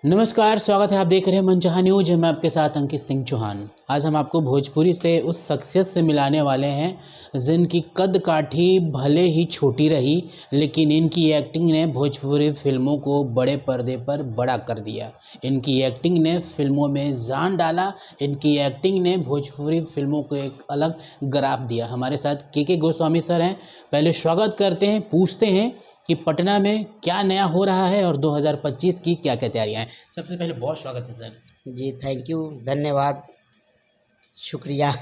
नमस्कार, स्वागत है। आप देख रहे हैं मनचाहा न्यूज़। मैं आपके साथ अंकित सिंह चौहान। आज हम आपको भोजपुरी से उस शख्सियत से मिलाने वाले हैं जिनकी कद-काठी भले ही छोटी रही, लेकिन इनकी एक्टिंग ने भोजपुरी फ़िल्मों को बड़े पर्दे पर बड़ा कर दिया। इनकी एक्टिंग ने फ़िल्मों में जान डाला, इनकी एक्टिंग ने भोजपुरी फ़िल्मों को एक अलग ग्राफ दिया। हमारे साथ के गोस्वामी सर हैं। पहले स्वागत करते हैं, पूछते हैं कि पटना में क्या नया हो रहा है और 2025 की क्या-क्या तैयारियाँ हैं? सबसे पहले बहुत स्वागत है सर। जी, थैंक यू, धन्यवाद, शुक्रिया।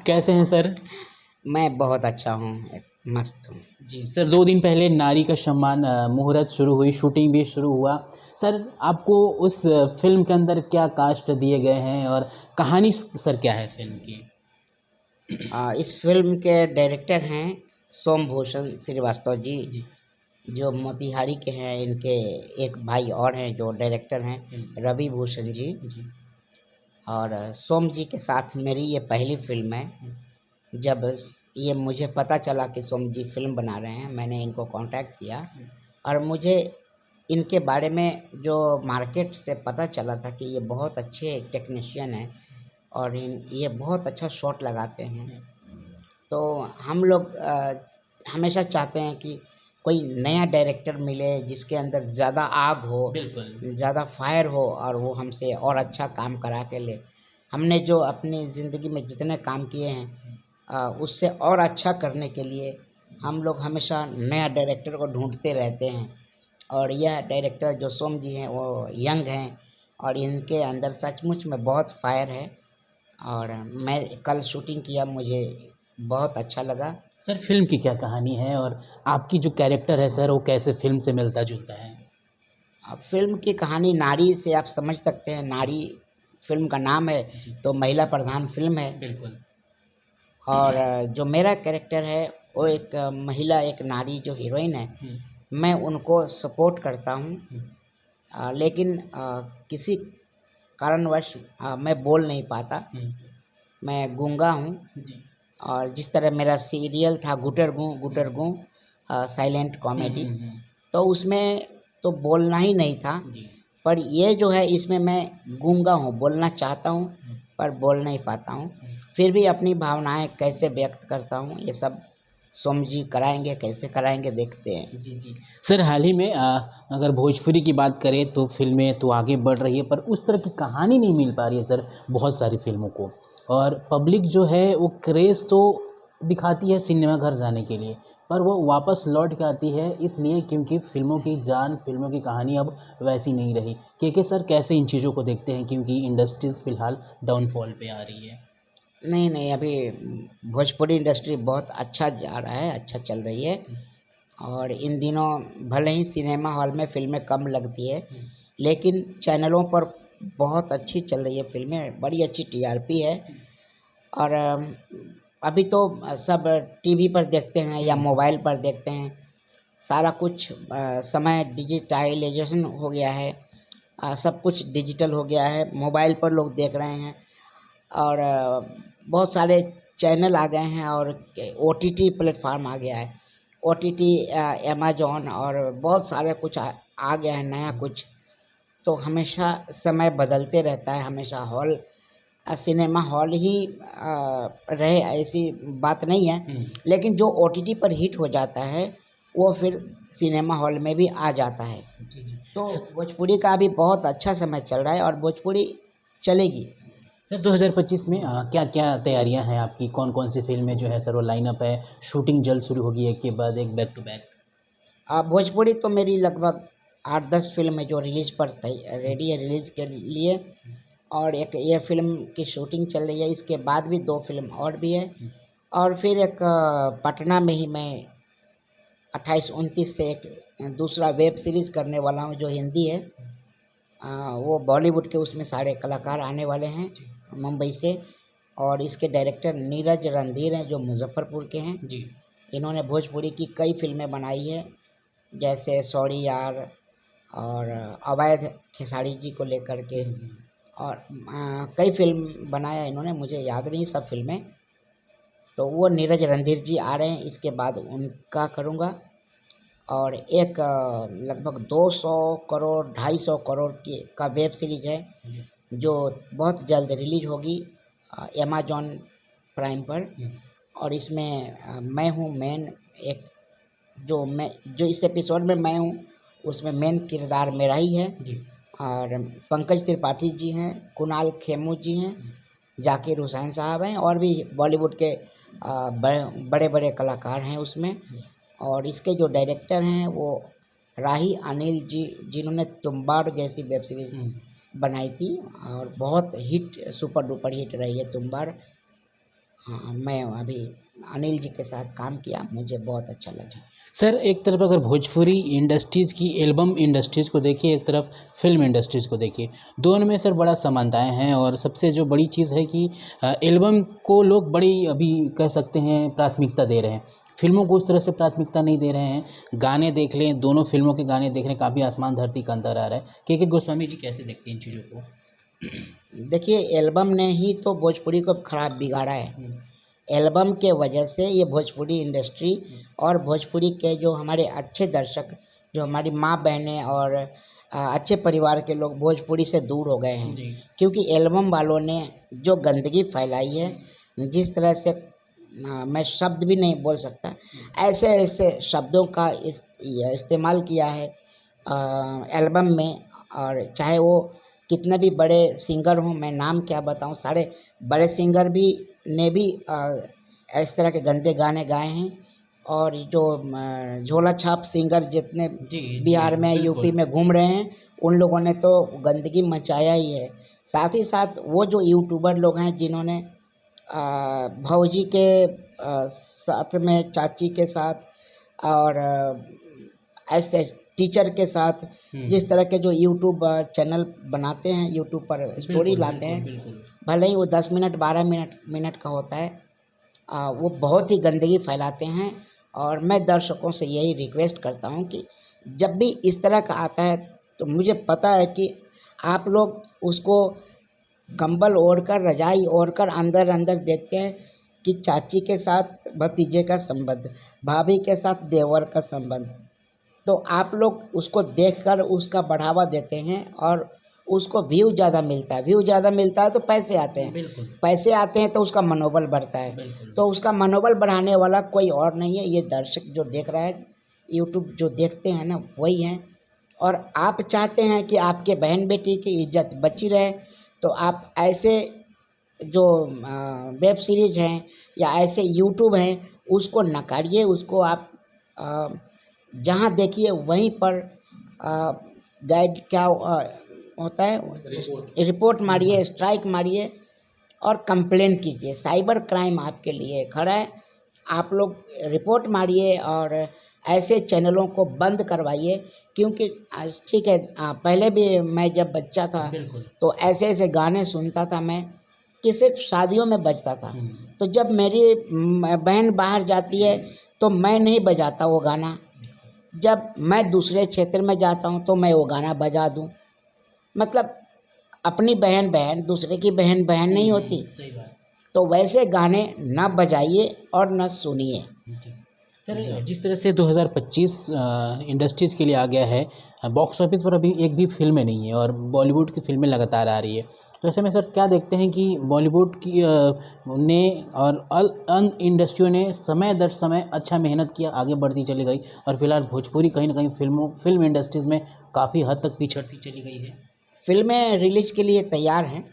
कैसे हैं सर? मैं बहुत अच्छा हूँ, मस्त हूँ। जी सर, 2 दिन पहले नारी का सम्मान मुहूर्त शुरू हुई, शूटिंग भी शुरू हुआ। सर, आपको उस फ़िल्म के अंदर क्या कास्ट दिए गए हैं और कहानी सर क्या है फ़िल्म की? इस फ़िल्म के डायरेक्टर हैं सोमभूषण श्रीवास्तव जी, जी, जो मोतिहारी के हैं। इनके एक भाई और हैं जो डायरेक्टर हैं, रवि भूषण जी। जी। और सोम जी के साथ मेरी ये पहली फ़िल्म है। जब ये मुझे पता चला कि सोम जी फ़िल्म बना रहे हैं, मैंने इनको कॉन्टैक्ट किया और मुझे इनके बारे में जो मार्केट से पता चला था कि ये बहुत अच्छे टेक्नीशियन हैं और ये बहुत अच्छा शॉट लगाते हैं। तो हम लोग हमेशा चाहते हैं कि कोई नया डायरेक्टर मिले जिसके अंदर ज़्यादा आग हो, बिल्कुल। ज़्यादा फायर हो और वो हमसे और अच्छा काम करा के ले। हमने जो अपनी ज़िंदगी में जितने काम किए हैं उससे और अच्छा करने के लिए हम लोग हमेशा नया डायरेक्टर को ढूंढते रहते हैं। और यह डायरेक्टर जो सोम जी हैं वो यंग हैं और इनके अंदर सचमुच में बहुत फायर है। और मैं कल शूटिंग किया, मुझे बहुत अच्छा लगा। सर, फ़िल्म की क्या कहानी है और आपकी जो कैरेक्टर है सर, वो कैसे फ़िल्म से मिलता-जुलता है? अब फ़िल्म की कहानी नारी से आप समझ सकते हैं, नारी फ़िल्म का नाम है जी, तो महिला प्रधान फ़िल्म है। बिल्कुल। और जो मेरा कैरेक्टर है वो एक महिला, एक नारी जो हीरोइन है, हुँ, मैं उनको सपोर्ट करता हूँ। हुँ, लेकिन किसी कारणवश मैं बोल नहीं पाता, हुँ। मैं गूंगा हूँ। जी। और जिस तरह मेरा सीरियल था गुटर हुँ, गूं साइलेंट हुँ, कॉमेडी, हुँ, हुँ। तो उसमें तो बोलना ही नहीं था। जी। पर ये जो है इसमें मैं गूंगा हूँ, बोलना चाहता हूँ हुँ, पर बोल नहीं पाता हूँ। हुँ। फिर भी अपनी भावनाएं कैसे व्यक्त करता हूँ ये सब सोम जी कराएंगे, कैसे कराएंगे देखते हैं। जी, जी। सर, हाल ही में अगर भोजपुरी की बात करें तो फ़िल्में तो आगे बढ़ रही है, पर उस तरह की कहानी नहीं मिल पा रही है सर बहुत सारी फ़िल्मों को। और पब्लिक जो है वो क्रेज़ तो दिखाती है सिनेमा घर जाने के लिए, पर वो वापस लौट के आती है इसलिए क्योंकि फ़िल्मों की जान, फ़िल्मों की कहानी अब वैसी नहीं रही। के सर कैसे इन चीज़ों को देखते हैं क्योंकि इंडस्ट्रीज़ फ़िलहाल डाउनफ़ॉल पे आ रही है? नहीं नहीं, अभी भोजपुरी इंडस्ट्री बहुत अच्छा जा रहा है, अच्छा चल रही है। हुँ, और इन दिनों भले ही सिनेमा हॉल में फ़िल्में कम लगती है, हुँ, लेकिन चैनलों पर बहुत अच्छी चल रही है फ़िल्में, बड़ी अच्छी टीआरपी है। हुँ, और अभी तो सब टीवी पर देखते हैं या हुँ, मोबाइल पर देखते हैं। सारा कुछ समय डिजिटाइजेशन हो गया है। सब कुछ डिजिटल हो गया है, मोबाइल पर लोग देख रहे हैं। और बहुत सारे चैनल आ गए हैं और ओटीटी प्लेटफार्म आ गया है। ओटीटी अमेज़न और बहुत सारे कुछ आ गया है नया कुछ। तो हमेशा समय बदलते रहता है, हमेशा हॉल सिनेमा हॉल ही रहे ऐसी बात नहीं है। हुँ। लेकिन जो ओटीटी पर हिट हो जाता है वो फिर सिनेमा हॉल में भी आ जाता है। जी, जी। तो स भोजपुरी का अभी बहुत अच्छा समय चल रहा है और भोजपुरी चलेगी। सर 2025 में क्या-क्या तैयारियाँ हैं आपकी? कौन-कौन सी फ़िल्में जो है सर वो लाइनअप है? शूटिंग जल्द शुरू होगी एक के बाद एक बैक टू बैक? भोजपुरी तो मेरी लगभग 8-10 फ़िल्म जो रिलीज़ पर हुँ, रेडी है रिलीज़ के लिए। और एक ये फ़िल्म की शूटिंग चल रही है, इसके बाद भी 2 फ़िल्म और भी है। हुँ, और फिर एक पटना में ही मैं 28-29 से एक दूसरा वेब सीरीज़ करने वाला हूँ जो हिंदी है। वो बॉलीवुड के उसमें सारे कलाकार आने वाले हैं जी, मुंबई से। और इसके डायरेक्टर नीरज रणधीर हैं जो मुज़फ़्फ़रपुर के हैं। जी। इन्होंने भोजपुरी की कई फ़िल्में बनाई है, जैसे सॉरी यार और अवैध खेसारी जी को लेकर के। हुँ, हुँ। और कई फ़िल्म बनाया इन्होंने, मुझे याद नहीं सब फ़िल्में। तो वो नीरज रणधीर जी आ रहे हैं, इसके बाद उनका करूँगा। और एक लगभग 200 करोड़ 250 करोड़ की का वेब सीरीज है जो बहुत जल्द रिलीज होगी अमेजॉन प्राइम पर। और इसमें मैं हूँ मेन एक जो इस एपिसोड में मैं हूँ उसमें मेन किरदार मेरा ही है। और पंकज त्रिपाठी जी हैं, कुणाल खेमू जी हैं, जाकिर हुसैन साहब हैं और भी बॉलीवुड के बड़े बड़े कलाकार हैं उसमें। और इसके जो डायरेक्टर हैं वो राही अनिल जी, जिन्होंने तुम्बाड़ जैसी वेब सीरीज बनाई थी और बहुत हिट सुपर डुपर हिट रही है तुम्बाड़। हाँ, मैं अभी अनिल जी के साथ काम किया, मुझे बहुत अच्छा लगा। सर एक तरफ अगर भोजपुरी इंडस्ट्रीज़ की एल्बम इंडस्ट्रीज़ को देखिए, एक तरफ फिल्म इंडस्ट्रीज़ को देखिए, दोनों में सर बड़ा समानताएं हैं। और सबसे जो बड़ी चीज़ है कि एल्बम को लोग बड़ी अभी कह सकते हैं प्राथमिकता दे रहे हैं, फिल्मों को उस तरह से प्राथमिकता नहीं दे रहे हैं। गाने देख लें, दोनों फिल्मों के गाने देख लें, काफ़ी आसमान धरती का अंतर आ रहा है। के गोस्वामी जी कैसे देखते हैं इन चीज़ों को? देखिए, एल्बम ने ही तो भोजपुरी को खराब बिगाड़ा है। एल्बम के वजह से ये भोजपुरी इंडस्ट्री और भोजपुरी के जो हमारे अच्छे दर्शक, जो हमारी माँ बहनें और अच्छे परिवार के लोग भोजपुरी से दूर हो गए हैं। क्योंकि एल्बम वालों ने जो गंदगी फैलाई है, जिस तरह से मैं शब्द भी नहीं बोल सकता, ऐसे ऐसे शब्दों का इस्तेमाल किया है एल्बम में। और चाहे वो कितने भी बड़े सिंगर हों, मैं नाम क्या बताऊं, सारे बड़े सिंगर भी ने भी इस तरह के गंदे गाने गाए हैं। और जो झोला छाप सिंगर जितने बिहार में यूपी में घूम रहे हैं, उन लोगों ने तो गंदगी मचाया ही है। साथ ही साथ वो जो यूट्यूबर लोग हैं जिन्होंने भौजी के साथ में, चाची के साथ और ऐसे टीचर के साथ जिस तरह के जो यूट्यूब चैनल बनाते हैं, यूट्यूब पर स्टोरी लाते हैं, भले ही वो 10 मिनट 12 मिनट का होता है, वो बहुत ही गंदगी फैलाते हैं। और मैं दर्शकों से यही रिक्वेस्ट करता हूँ कि जब भी इस तरह का आता है तो मुझे पता है कि आप लोग उसको कंबल ओढ़कर, रजाई ओढ़कर अंदर अंदर देखते हैं कि चाची के साथ भतीजे का संबंध, भाभी के साथ देवर का संबंध। तो आप लोग उसको देखकर उसका बढ़ावा देते हैं और उसको व्यू ज़्यादा मिलता है। व्यू ज़्यादा मिलता है तो पैसे आते हैं, पैसे आते हैं तो उसका मनोबल बढ़ता है। तो उसका मनोबल बढ़ाने वाला कोई और नहीं है, ये दर्शक जो देख रहा है, यूट्यूब जो देखते हैं ना, वही हैं। और आप चाहते हैं कि आपके बहन बेटी की इज्जत बची रहे, तो आप ऐसे जो वेब सीरीज हैं या ऐसे यूट्यूब हैं, उसको नकारिए। उसको आप जहाँ देखिए वहीं पर गाइड क्या होता है, रिपोर्ट मारिए, स्ट्राइक मारिए और कंप्लेन कीजिए। साइबर क्राइम आपके लिए खड़ा है। आप लोग रिपोर्ट मारिए और ऐसे चैनलों को बंद करवाइए। क्योंकि ठीक है, पहले भी मैं जब बच्चा था तो ऐसे ऐसे गाने सुनता था मैं कि सिर्फ शादियों में बजता था। तो जब मेरी बहन बाहर जाती है तो मैं नहीं बजाता वो गाना, जब मैं दूसरे क्षेत्र में जाता हूँ तो मैं वो गाना बजा दूँ। मतलब अपनी बहन बहन, दूसरे की बहन बहन नहीं होती। तो वैसे गाने ना बजाइए और ना सुनिए। सर जिस तरह से 2025 इंडस्ट्रीज़ के लिए आ गया है, बॉक्स ऑफिस पर अभी एक भी फिल्में नहीं है और बॉलीवुड की फिल्में लगातार आ रही है। तो ऐसे में सर क्या देखते हैं कि बॉलीवुड की ने और अन्य इंडस्ट्रियों ने समय दर समय अच्छा मेहनत किया, आगे बढ़ती चली गई, और फिलहाल भोजपुरी कहीं ना कहीं फिल्म इंडस्ट्रीज़ में काफ़ी हद तक पिछड़ती चली गई है। फिल्में रिलीज के लिए तैयार हैं।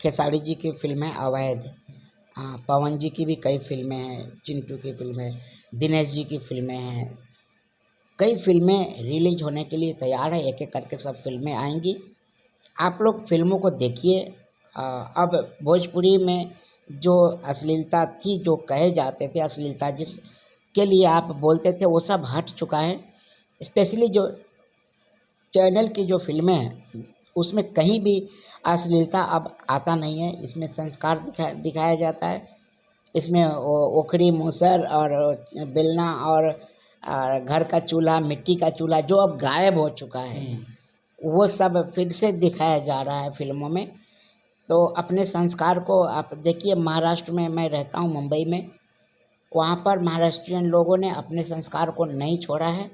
खेसारी जी की फिल्में अवैध, पवन जी की भी कई फिल्में हैं, चिंटू की फिल्में, दिनेश जी की फिल्में हैं, कई फिल्में रिलीज होने के लिए तैयार है। एक एक करके सब फिल्में आएंगी, आप लोग फिल्मों को देखिए। अब भोजपुरी में जो अश्लीलता थी, जो कहे जाते थे अश्लीलता जिसके लिए आप बोलते थे, वो सब हट चुका है। स्पेशली जो चैनल की जो फिल्में हैं उसमें कहीं भी अश्लीलता अब आता नहीं है। इसमें संस्कार दिखाया जाता है। इसमें ओखरी मूसर और बेलना और घर का चूल्हा, मिट्टी का चूल्हा जो अब गायब हो चुका है, वो सब फिर से दिखाया जा रहा है फिल्मों में। तो अपने संस्कार को आप देखिए। महाराष्ट्र में मैं रहता हूँ, मुंबई में, वहाँ पर महाराष्ट्रियन लोगों ने अपने संस्कार को नहीं छोड़ा है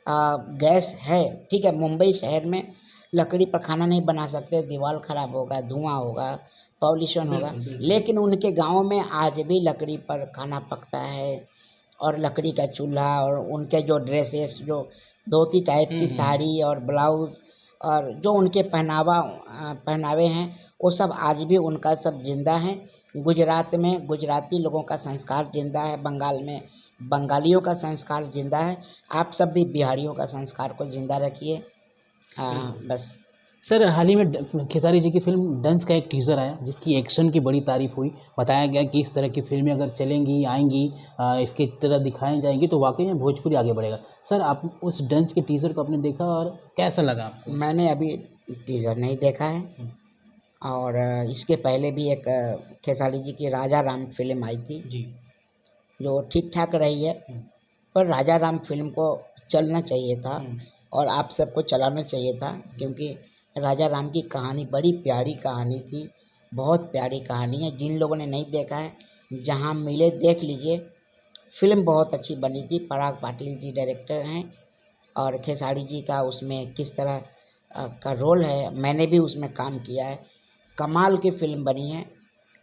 गैस है, ठीक है, मुंबई शहर में लकड़ी पर खाना नहीं बना सकते, दीवार खराब होगा, धुआं होगा, पॉल्यूशन होगा, बिल्कुल बिल्कुल लेकिन उनके गांव में आज भी लकड़ी पर खाना पकता है और लकड़ी का चूल्हा, और उनके जो ड्रेसेस, जो धोती टाइप की साड़ी और ब्लाउज, और जो उनके पहनावे हैं, वो सब आज भी उनका सब जिंदा है। गुजरात में गुजराती लोगों का संस्कार जिंदा है, बंगाल में बंगालियों का संस्कार जिंदा है। आप सब भी बिहारियों का संस्कार को जिंदा रखिए। हाँ, बस। सर हाल ही में खेसारी जी की फिल्म डंस का एक टीज़र आया जिसकी एक्शन की बड़ी तारीफ हुई, बताया गया कि इस तरह की फिल्में अगर चलेंगी आएंगी इसकी तरह दिखाई जाएंगी तो वाकई में भोजपुरी आगे बढ़ेगा। सर आप उस डंस के टीज़र को आपने देखा और कैसा लगा आपको? मैंने अभी टीजर नहीं देखा है, और इसके पहले भी एक खेसारी जी की राजा राम फिल्म आई थी, जी। जो ठीक ठाक रही है, पर राजा राम फिल्म को चलना चाहिए था और आप सबको चलाना चाहिए था, क्योंकि राजा राम की कहानी बड़ी प्यारी कहानी थी, बहुत प्यारी कहानी है। जिन लोगों ने नहीं देखा है, जहाँ मिले देख लीजिए। फिल्म बहुत अच्छी बनी थी, पराग पाटिल जी डायरेक्टर हैं, और खेसारी जी का उसमें किस तरह का रोल है, मैंने भी उसमें काम किया है। कमाल की फिल्म बनी है,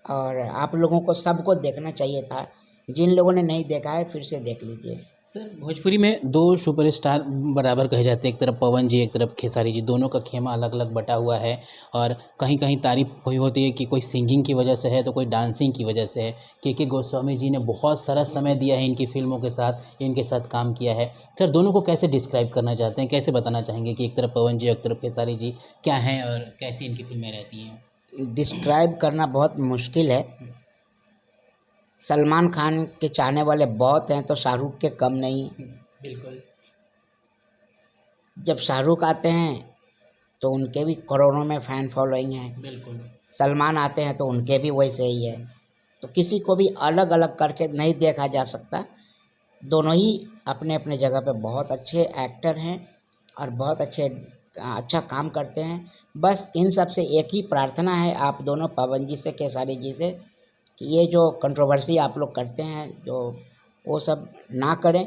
और आप लोगों को सबको देखना चाहिए था। जिन लोगों ने नहीं देखा है, फिर से देख लीजिए। सर भोजपुरी में दो सुपरस्टार बराबर कहे जाते हैं, एक तरफ पवन जी एक तरफ खेसारी जी, दोनों का खेमा अलग अलग बटा हुआ है और कहीं कहीं तारीफ हुई होती है कि कोई सिंगिंग की वजह से है तो कोई डांसिंग की वजह से है। के गोस्वामी जी ने बहुत सारा समय दिया है इनकी फिल्मों के साथ, इनके साथ काम किया है। सर दोनों को कैसे डिस्क्राइब करना चाहते हैं, कैसे बताना चाहेंगे कि एक तरफ पवन जी एक तरफ खेसारी जी क्या हैं और कैसी इनकी फिल्में रहती हैं? डिस्क्राइब करना बहुत मुश्किल है। सलमान खान के चाहने वाले बहुत हैं, तो शाहरुख के कम नहीं। बिल्कुल। जब शाहरुख आते हैं तो उनके भी करोड़ों में फ़ैन फॉलोइंग है, बिल्कुल। सलमान आते हैं तो उनके भी वैसे ही है। तो किसी को भी अलग अलग करके नहीं देखा जा सकता। दोनों ही अपने अपने जगह पे बहुत अच्छे एक्टर हैं और बहुत अच्छा काम करते हैं। बस इन सब से एक ही प्रार्थना है आप दोनों पवन जी से, खेसारी जी से, कि ये जो कंट्रोवर्सी आप लोग करते हैं, जो वो सब ना करें।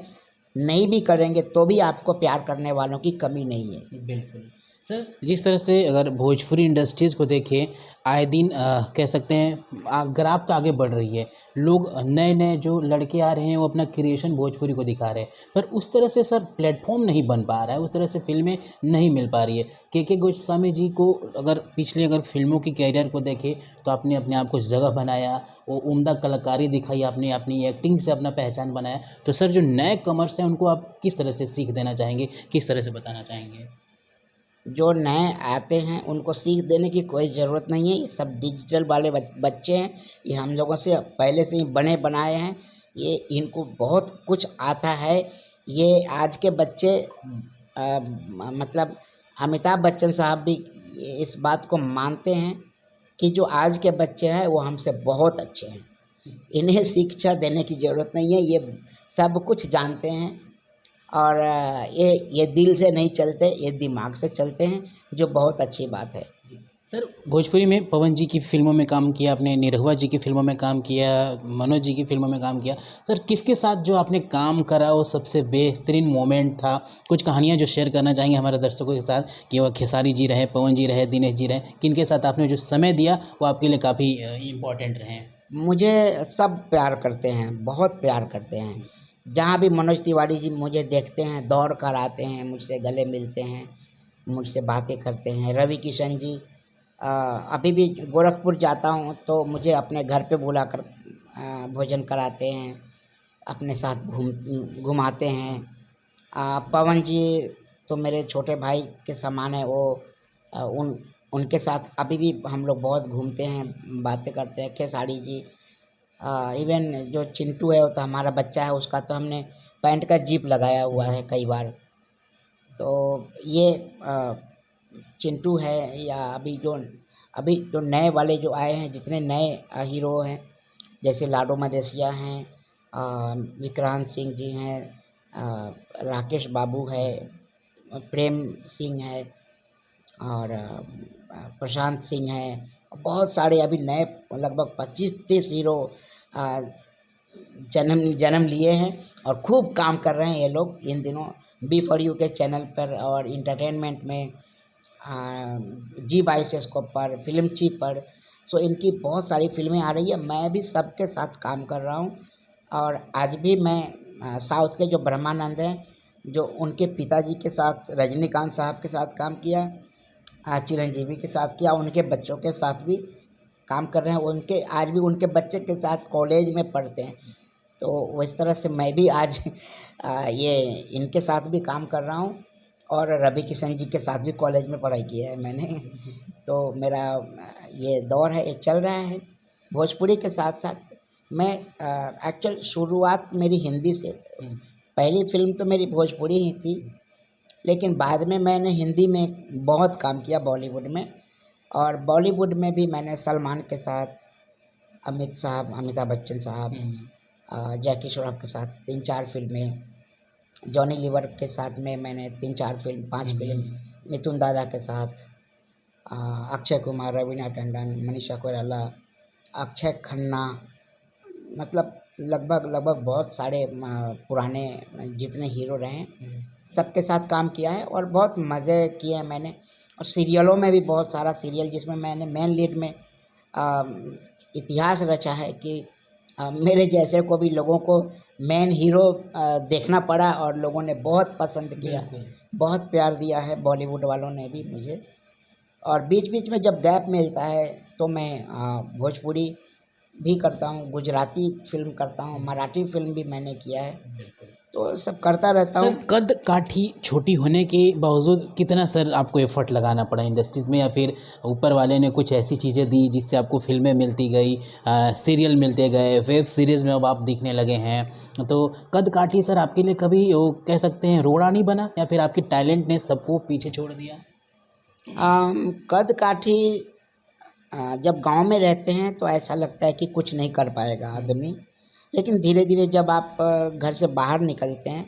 नहीं भी करेंगे तो भी आपको प्यार करने वालों की कमी नहीं है। बिल्कुल। सर जिस तरह से अगर भोजपुरी इंडस्ट्रीज़ को देखें, आए दिन कह सकते हैं ग्राफ तो आगे बढ़ रही है। लोग नए नए जो लड़के आ रहे हैं वो अपना क्रिएशन भोजपुरी को दिखा रहे हैं, पर उस तरह से सर प्लेटफॉर्म नहीं बन पा रहा है, उस तरह से फिल्में नहीं मिल पा रही है। के गोस्वामी जी को अगर पिछले अगर फिल्मों की कैरियर को देखें तो आपने अपने आप को जगह बनाया, वो उम्दा कलाकारी दिखाई आपने, अपनी एक्टिंग से अपना पहचान बनाया। तो सर जो नए कमर्स हैं उनको आप किस तरह से सीख देना चाहेंगे, किस तरह से बताना चाहेंगे? जो नए आते हैं उनको सीख देने की कोई ज़रूरत नहीं है। ये सब डिजिटल वाले बच्चे हैं, ये हम लोगों से पहले से ही बने बनाए हैं। ये इनको बहुत कुछ आता है। ये आज के बच्चे मतलब अमिताभ बच्चन साहब भी इस बात को मानते हैं कि जो आज के बच्चे हैं वो हमसे बहुत अच्छे हैं। इन्हें शिक्षा देने की ज़रूरत नहीं है, ये सब कुछ जानते हैं। और ये दिल से नहीं चलते, ये दिमाग से चलते हैं, जो बहुत अच्छी बात है। सर भोजपुरी में पवन जी की फिल्मों में काम किया आपने, निरहुआ जी की फिल्मों में काम किया, मनोज जी की फिल्मों में काम किया। सर किसके साथ जो आपने काम करा वो सबसे बेहतरीन मोमेंट था? कुछ कहानियाँ जो शेयर करना चाहेंगे हमारे दर्शकों के साथ, कि वो खेसारी जी रहे, पवन जी रहे, दिनेश जी रहे, किनके साथ आपने जो समय दिया वो आपके लिए काफ़ी इम्पोर्टेंट रहे हैं? मुझे सब प्यार करते हैं, बहुत प्यार करते हैं। जहाँ भी मनोज तिवारी जी मुझे देखते हैं, दौड़ कर आते हैं, मुझसे गले मिलते हैं, मुझसे बातें करते हैं। रवि किशन जी अभी भी गोरखपुर जाता हूँ तो मुझे अपने घर पे बुलाकर भोजन कराते हैं, अपने साथ घुमाते हैं। पवन जी तो मेरे छोटे भाई के समान है। वो उनके साथ अभी भी हम लोग बहुत घूमते हैं, बातें करते हैं। खेसारी जी इवन जो चिंटू है वो तो हमारा बच्चा है, उसका तो हमने पैंट का जिप लगाया हुआ है कई बार। तो ये चिंटू है, या अभी जो नए वाले जो आए हैं, जितने नए हीरो हैं, जैसे लाडो मदेशिया हैं, विक्रांत सिंह जी हैं, राकेश बाबू है, प्रेम सिंह है, और प्रशांत सिंह है। बहुत सारे अभी नए लगभग 25-30 हीरो जन्म लिए हैं और खूब काम कर रहे हैं ये लोग इन दिनों। बी फॉर यू के चैनल पर और इंटरटेनमेंट में जी22 पर, फिल्म चीप पर। सो इनकी बहुत सारी फिल्में आ रही है, मैं भी सबके साथ काम कर रहा हूँ। और आज भी मैं साउथ के जो ब्रह्मानंद हैं, जो उनके पिताजी के साथ रजनीकांत साहब के साथ काम किया, चिरंजीवी के साथ किया, उनके बच्चों के साथ भी काम कर रहे हैं। उनके आज भी उनके बच्चे के साथ कॉलेज में पढ़ते हैं। तो वो इस तरह से मैं भी आज ये इनके साथ भी काम कर रहा हूँ और रवि किशन जी के साथ भी कॉलेज में पढ़ाई की है मैंने। तो मेरा ये दौर है, ये चल रहा है भोजपुरी के साथ साथ। मैं एक्चुअल शुरुआत मेरी हिंदी से, पहली फिल्म तो मेरी भोजपुरी ही थी, लेकिन बाद में मैंने हिंदी में बहुत काम किया बॉलीवुड में। और बॉलीवुड में भी मैंने सलमान के साथ, अमिताभ बच्चन साहब, जैकी श्रॉफ के साथ 3-4 फिल्में, जॉनी लीवर के साथ में मैंने 3-4 फिल्म, 5 फिल्म, मिथुन दादा के साथ, अक्षय कुमार, रवीना टंडन, मनीषा कोइराला, अक्षय खन्ना, मतलब लगभग बहुत सारे पुराने जितने हीरो रहे हैं सबके साथ काम किया है और बहुत मज़े किए हैं मैंने। और सीरियलों में भी बहुत सारा सीरियल जिसमें मैंने मेन लीड में इतिहास रचा है कि मेरे जैसे को भी लोगों को मेन हीरो देखना पड़ा और लोगों ने बहुत पसंद किया, बहुत प्यार दिया है बॉलीवुड वालों ने भी मुझे। और बीच बीच में जब गैप मिलता है तो मैं भोजपुरी भी करता हूँ, गुजराती फिल्म करता हूँ, मराठी फिल्म भी मैंने किया है, तो सब करता रहता हूँ। सर, कद काठी छोटी होने के बावजूद कितना सर आपको एफर्ट लगाना पड़ा इंडस्ट्रीज़ में, या फिर ऊपर वाले ने कुछ ऐसी चीज़ें दी जिससे आपको फिल्में मिलती गई, सीरियल मिलते गए, वेब सीरीज़ में अब आप दिखने लगे हैं, तो कद काठी सर आपके लिए कभी वो कह सकते हैं रोड़ा नहीं बना, या फिर आपकी टैलेंट ने सबको पीछे छोड़ दिया? कद काठी जब गांव में रहते हैं तो ऐसा लगता है कि कुछ नहीं कर पाएगा आदमी, लेकिन धीरे धीरे जब आप घर से बाहर निकलते हैं,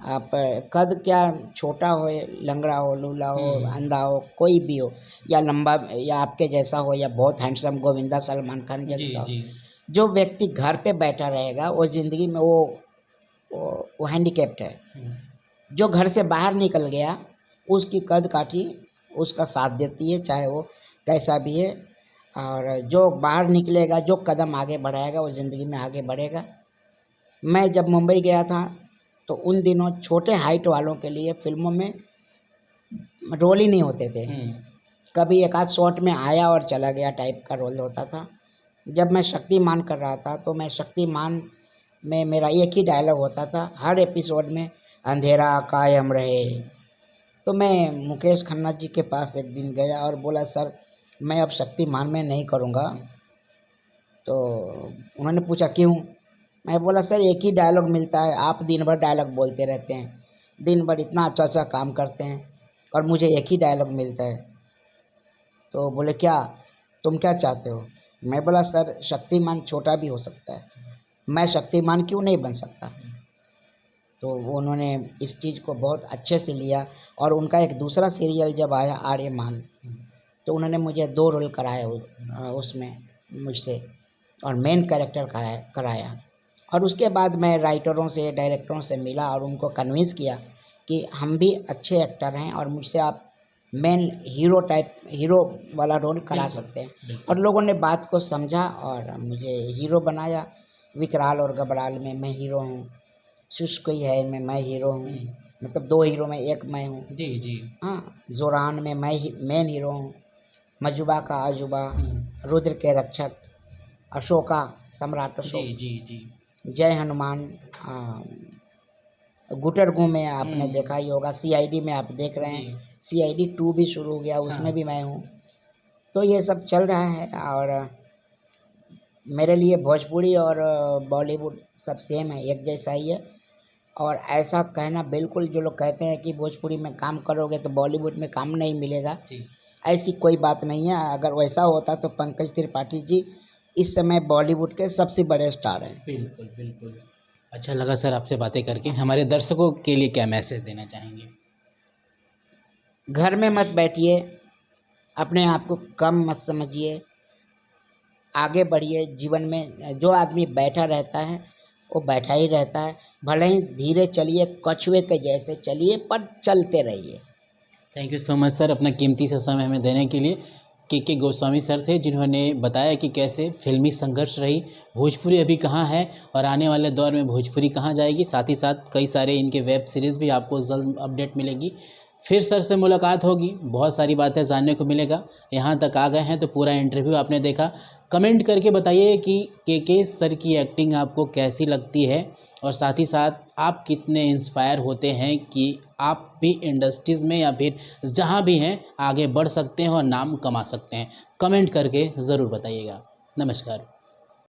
आप कद क्या छोटा हो, लंगड़ा हो, लूला हो, अंधा हो, कोई भी हो, या लंबा या आपके जैसा हो, या बहुत हैंडसम गोविंदा सलमान खान जैसा हो, जो व्यक्ति घर पे बैठा रहेगा वो ज़िंदगी में वो हैंडीकैप्ड है। जो घर से बाहर निकल गया उसकी कद काठी उसका साथ देती है, चाहे वो कैसा भी है। और जो बाहर निकलेगा, जो कदम आगे बढ़ाएगा, वो ज़िंदगी में आगे बढ़ेगा। मैं जब मुंबई गया था तो उन दिनों छोटे हाइट वालों के लिए फिल्मों में रोल ही नहीं होते थे, कभी एक आध शॉट में आया और चला गया टाइप का रोल होता था। जब मैं शक्तिमान कर रहा था तो मैं शक्तिमान में मेरा एक ही डायलॉग होता था हर एपिसोड में, अंधेरा कायम रहे। तो मैं मुकेश खन्ना जी के पास एक दिन गया और बोला, सर मैं अब शक्तिमान में नहीं करूँगा। तो उन्होंने पूछा क्यों? मैं बोला, सर एक ही डायलॉग मिलता है, आप दिन भर डायलॉग बोलते रहते हैं, दिन भर इतना अच्छा अच्छा काम करते हैं और मुझे एक ही डायलॉग मिलता है। तो बोले क्या, तुम क्या चाहते हो? मैं बोला, सर शक्तिमान छोटा भी हो सकता है, मैं शक्तिमान क्यों नहीं बन सकता? तो उन्होंने इस चीज़ को बहुत अच्छे से लिया। और उनका एक दूसरा सीरियल जब आया आर्यमान, तो उन्होंने मुझे 2 रोल कराए उसमें मुझसे, और मेन कैरेक्टर कराया। और उसके बाद मैं राइटरों से, डायरेक्टरों से मिला और उनको कन्विंस किया कि हम भी अच्छे एक्टर हैं और मुझसे आप मेन हीरो वाला रोल करा सकते हैं। और लोगों ने बात को समझा और मुझे हीरो बनाया। विकराल और घबराल में मैं हीरो हूँ, शुष्क ही है में मैं हीरो हूँ, मतलब 2 हीरो में एक मैं हूँ। जी। हाँ, जोरान में मैं मेन हीरो हूँ, मजुबा का अजूबा, रुद्र के रक्षक, अशोका सम्राट अशोक, जी। जय हनुमान, गुटरगू में आपने देखा ही होगा, सीआईडी में आप देख रहे हैं, सीआईडी 2 भी शुरू हो गया, उसमें भी मैं हूँ। तो ये सब चल रहा है और मेरे लिए भोजपुरी और बॉलीवुड सब सेम है, एक जैसा ही है। और ऐसा कहना बिल्कुल, जो लोग कहते हैं कि भोजपुरी में काम करोगे तो बॉलीवुड में काम नहीं मिलेगा, ऐसी कोई बात नहीं है। अगर वैसा होता तो पंकज त्रिपाठी जी इस समय बॉलीवुड के सबसे बड़े स्टार हैं। बिल्कुल बिल्कुल। अच्छा लगा सर आपसे बातें करके। हमारे दर्शकों के लिए क्या मैसेज देना चाहेंगे? घर में मत बैठिए, अपने आप को कम मत समझिए, आगे बढ़िए। जीवन में जो आदमी बैठा रहता है वो बैठा ही रहता है। भले ही धीरे चलिए, कछुए के जैसे चलिए, पर चलते रहिए। Thank you so much sir, अपना कीमती सा समय हमें देने के लिए। के गोस्वामी सर थे जिन्होंने बताया कि कैसे फिल्मी संघर्ष रही, भोजपुरी अभी कहाँ है और आने वाले दौर में भोजपुरी कहाँ जाएगी। साथ ही साथ कई सारे इनके वेब सीरीज़ भी आपको जल्द अपडेट मिलेगी। फिर सर से मुलाकात होगी, बहुत सारी बातें जानने को मिलेगा। यहाँ तक आ गए हैं तो पूरा इंटरव्यू आपने देखा। कमेंट करके बताइए कि के सर की एक्टिंग आपको कैसी लगती है और साथ ही साथ आप कितने इंस्पायर होते हैं कि आप भी इंडस्ट्रीज़ में या फिर जहाँ भी हैं आगे बढ़ सकते हैं और नाम कमा सकते हैं। कमेंट करके ज़रूर बताइएगा। नमस्कार।